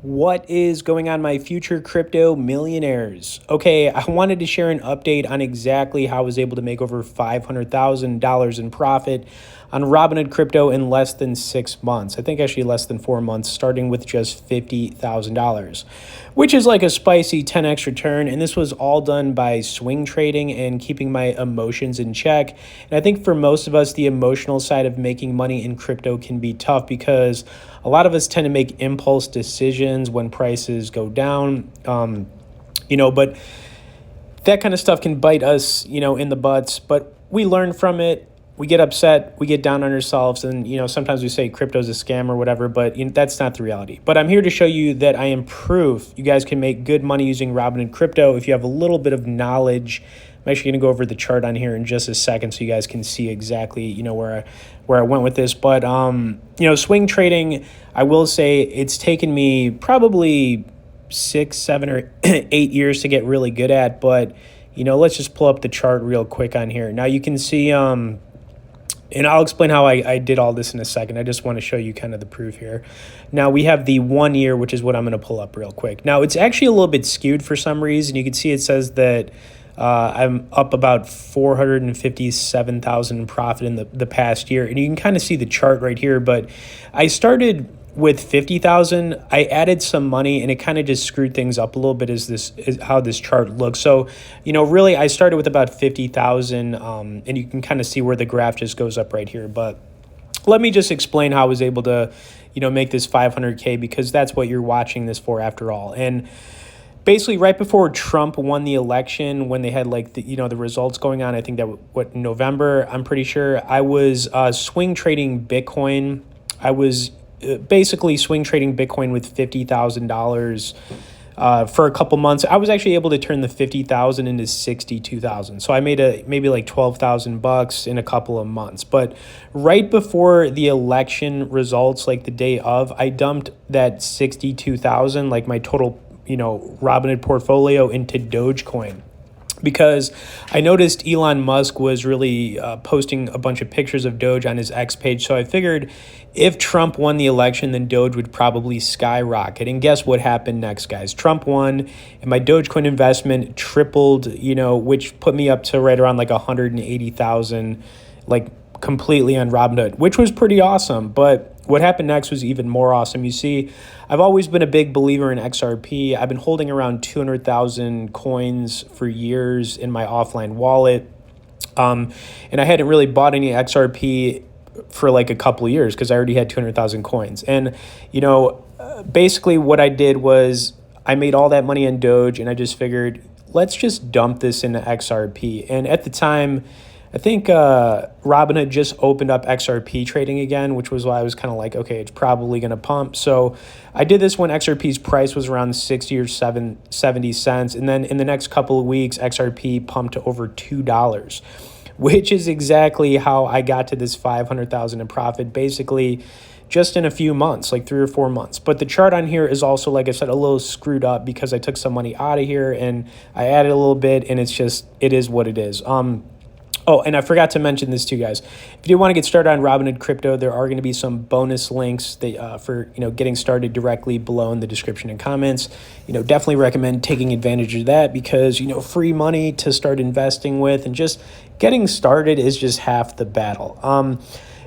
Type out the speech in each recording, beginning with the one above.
What is going on, my future crypto millionaires? Okay, I wanted to share an update on exactly how I was able to make over $500,000 in profit on Robinhood crypto in less than 6 months. I think actually less than 4 months, starting with just $50,000, which is like a spicy 10x return. And this was all done by swing trading and keeping my emotions in check. And I think for most of us, the emotional side of making money in crypto can be tough because a lot of us tend to make impulse decisions when prices go down, but that kind of stuff can bite us, in the butts, but we learn from it. We get upset, we get down on ourselves, and, sometimes we say crypto's a scam or whatever, but that's not the reality. But I'm here to show you that I am proof you guys can make good money using Robinhood crypto if you have a little bit of knowledge. I'm actually going to go over the chart on here in just a second so you guys can see exactly, where I went with this. But, swing trading, I will say it's taken me probably 6, 7, or 8 years to get really good at. But, let's just pull up the chart real quick on here. Now you can see, and I'll explain how I did all this in a second. I just want to show you kind of the proof here. Now we have the 1 year, which is what I'm going to pull up real quick. Now it's actually a little bit skewed for some reason. You can see it says that I'm up about 457,000 in profit in the past year. And you can kind of see the chart right here, but I started with 50,000. I added some money and it kind of just screwed things up a little bit is how this chart looks. So, really I started with about 50,000 and you can kind of see where the graph just goes up right here. But let me just explain how I was able to, make this 500K because that's what you're watching this for after all. And basically, right before Trump won the election, when they had the results going on, I think that November, I'm pretty sure, I was swing trading Bitcoin. I was basically swing trading Bitcoin with $50,000 for a couple months. I was actually able to turn the 50,000 into 62,000. So I made maybe like $12,000 in a couple of months. But right before the election results, like the day of, I dumped that 62,000, like my total Robinhood portfolio, into Dogecoin because I noticed Elon Musk was really posting a bunch of pictures of Doge on his X page. So I figured if Trump won the election, then Doge would probably skyrocket. And guess what happened next, guys? Trump won and my Dogecoin investment tripled, which put me up to right around like 180,000, like completely on Robinhood, which was pretty awesome. But what happened next was even more awesome. You see, I've always been a big believer in XRP. I've been holding around 200,000 coins for years in my offline wallet. And I hadn't really bought any XRP for like a couple of years because I already had 200,000 coins. And, basically what I did was I made all that money on Doge and I just figured, let's just dump this into XRP. And at the time, I think Robinhood just opened up XRP trading again, which was why I was kind of like, okay, it's probably going to pump. So I did this when XRP's price was around 60 or 70 cents. And then in the next couple of weeks, XRP pumped to over $2, which is exactly how I got to this 500,000 in profit, basically just in a few months, like 3 or 4 months. But the chart on here is also, like I said, a little screwed up because I took some money out of here and I added a little bit and it is what it is. Oh, and I forgot to mention this too, guys. If you do want to get started on Robinhood crypto, there are going to be some bonus links that, for getting started directly below in the description and comments. Definitely recommend taking advantage of that because free money to start investing with and just getting started is just half the battle.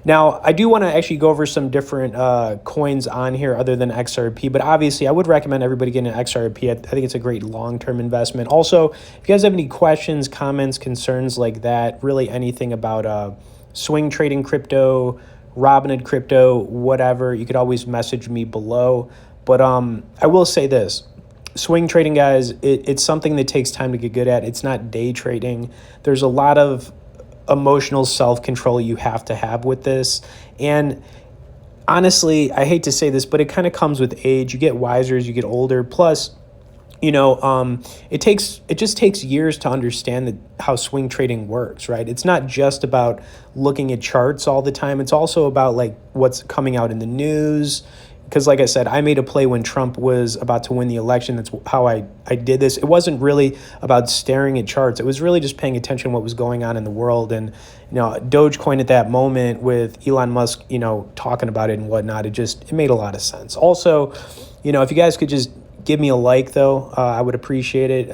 Now, I do want to actually go over some different coins on here other than XRP, but obviously I would recommend everybody getting an XRP. I think it's a great long-term investment. Also, if you guys have any questions, comments, concerns like that, really anything about swing trading crypto, Robinhood crypto, whatever, you could always message me below. But I will say this. Swing trading, guys, it's something that takes time to get good at. It's not day trading. There's a lot of emotional self-control you have to have with this. And honestly, I hate to say this, but it kind of comes with age. You get wiser as you get older. Plus, it just takes years to understand how swing trading works, right? It's not just about looking at charts all the time. It's also about like what's coming out in the news. Because like I said, I made a play when Trump was about to win the election. That's how I did this. It wasn't really about staring at charts. It was really just paying attention to what was going on in the world. And, Dogecoin at that moment with Elon Musk, talking about it and whatnot, it made a lot of sense. Also, If you guys could just give me a like, though, I would appreciate it.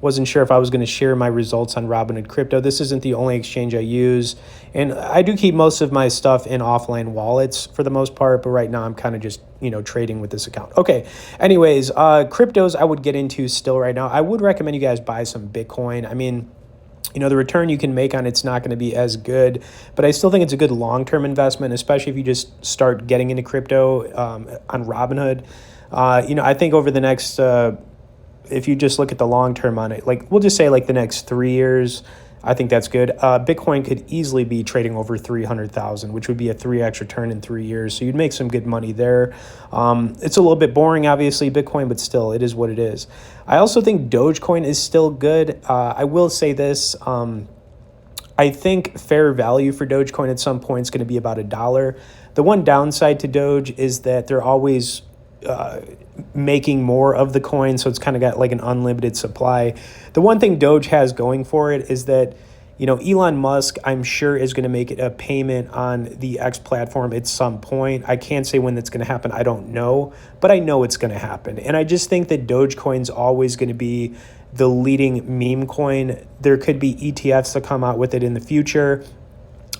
Wasn't sure if I was going to share my results on Robinhood Crypto. This isn't the only exchange I use. And I do keep most of my stuff in offline wallets for the most part, but right now I'm kind of just, trading with this account. Okay. Anyways, cryptos I would get into still right now. I would recommend you guys buy some Bitcoin. I mean, the return you can make on it's not going to be as good, but I still think it's a good long-term investment, especially if you just start getting into crypto on Robinhood. I think over the next, if you just look at the long term on it, like we'll just say like the next 3 years, I think that's good. Bitcoin could easily be trading over 300,000, which would be a 3x return in 3 years. So you'd make some good money there. It's a little bit boring, obviously, Bitcoin, but still, it is what it is. I also think Dogecoin is still good. I will say this. I think fair value for Dogecoin at some point is going to be about $1. The one downside to Doge is that they're always making more of the coin, so it's kind of got like an unlimited supply. The one thing Doge has going for it is that, Elon Musk, I'm sure, is going to make it a payment on the X platform at some point. I can't say when that's going to happen. I don't know, but I know it's going to happen. And I just think that Dogecoin's always going to be the leading meme coin. There could be ETFs that come out with it in the future.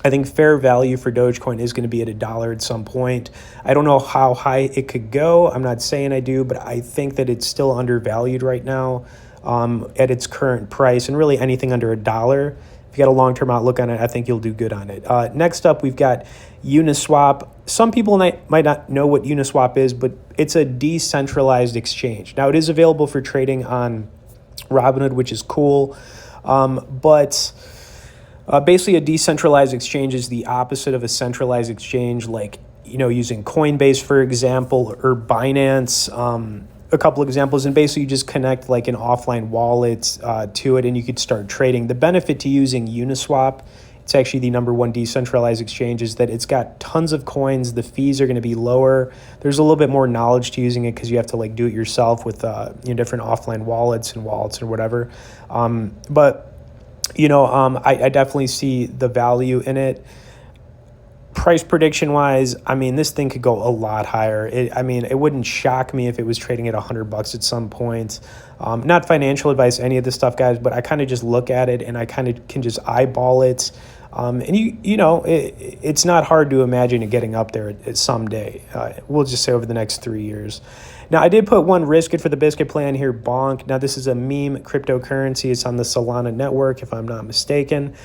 I think fair value for Dogecoin is going to be at $1 at some point. I don't know how high it could go. I'm not saying I do, but I think that it's still undervalued right now at its current price. And really anything under $1, if you got a long-term outlook on it, I think you'll do good on it. Next up, we've got Uniswap. Some people might not know what Uniswap is, but it's a decentralized exchange. Now, it is available for trading on Robinhood, which is cool, but basically, a decentralized exchange is the opposite of a centralized exchange, like, using Coinbase, for example, or Binance, a couple examples. And basically, you just connect like an offline wallet to it, and you could start trading. The benefit to using Uniswap, it's actually the number one decentralized exchange, is that it's got tons of coins. The fees are going to be lower. There's a little bit more knowledge to using it because you have to like do it yourself with different offline wallets or whatever. I definitely see the value in it. Price prediction wise, I mean, this thing could go a lot higher. It wouldn't shock me if it was trading at $100 at some point. Not financial advice, any of this stuff, guys, but I kind of just look at it and I kind of can just eyeball it. It's not hard to imagine it getting up there at someday. We'll just say over the next 3 years. Now, I did put one risk it for the biscuit plan here, Bonk. Now, this is a meme cryptocurrency. It's on the Solana network, if I'm not mistaken.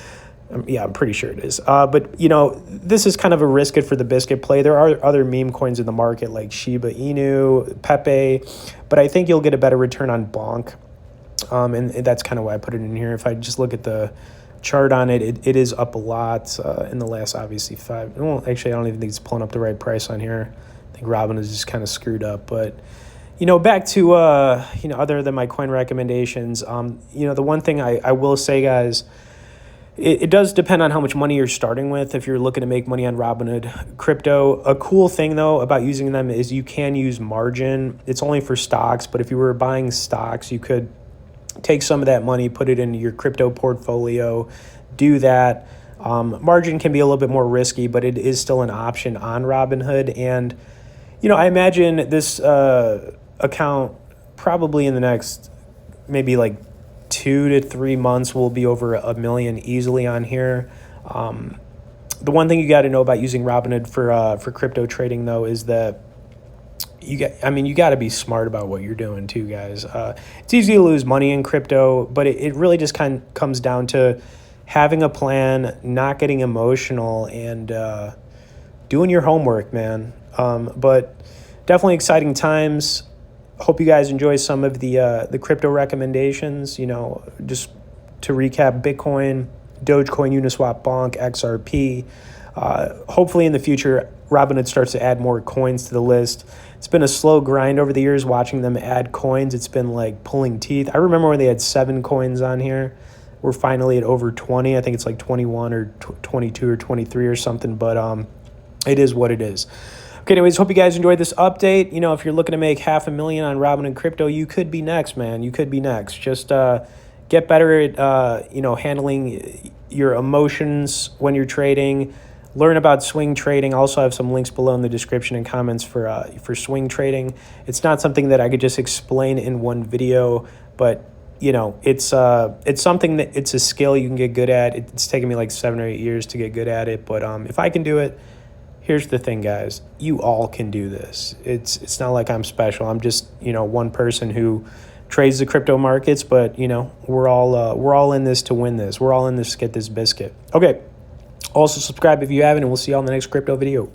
Yeah, I'm pretty sure it is. But this is kind of a risk it for the biscuit play. There are other meme coins in the market like Shiba Inu, Pepe, but I think you'll get a better return on Bonk. And that's kind of why I put it in here. If I just look at the chart on it, it is up a lot in the last, obviously, 5. Well, actually, I don't even think it's pulling up the right price on here. I think Robin is just kind of screwed up. But, back to, other than my coin recommendations, the one thing I will say, guys, it does depend on how much money you're starting with if you're looking to make money on Robinhood Crypto. A cool thing, though, about using them is you can use margin. It's only for stocks, but if you were buying stocks, you could take some of that money, put it into your crypto portfolio, do that. Margin can be a little bit more risky, but it is still an option on Robinhood. And, I imagine this account probably in the next maybe like 2 to 3 months will be over 1 million easily on here. The one thing you got to know about using Robinhood for crypto trading, though, is that you got to be smart about what you're doing too, guys. It's easy to lose money in crypto, but it really just kind of comes down to having a plan, not getting emotional, and doing your homework, man. But definitely exciting times. Hope you guys enjoy some of the crypto recommendations. Just to recap: Bitcoin, Dogecoin, Uniswap, Bonk, XRP. Hopefully in the future, Robinhood starts to add more coins to the list. It's been a slow grind over the years watching them add coins. It's been like pulling teeth. I remember when they had 7 coins on here. We're finally at over 20. I think it's like 21 or 22 or 23 or something, but it is what it is. Okay, anyways, hope you guys enjoyed this update. If you're looking to make $500,000 on Robinhood Crypto, you could be next, man. You could be next. Just get better at, handling your emotions when you're trading. learn about swing trading. I also have some links below in the description and comments for swing trading. It's not something that I could just explain in one video, but you know, it's something that it's a skill you can get good at. It's taken me like 7 or 8 years to get good at it, but if I can do it, here's the thing, guys. You all can do this. It's not like I'm special. I'm just, you know, one person who trades the crypto markets, but you know, we're all in this to win this. We're all in this to get this biscuit. Okay. Also subscribe if you haven't, and we'll see you all in the next crypto video.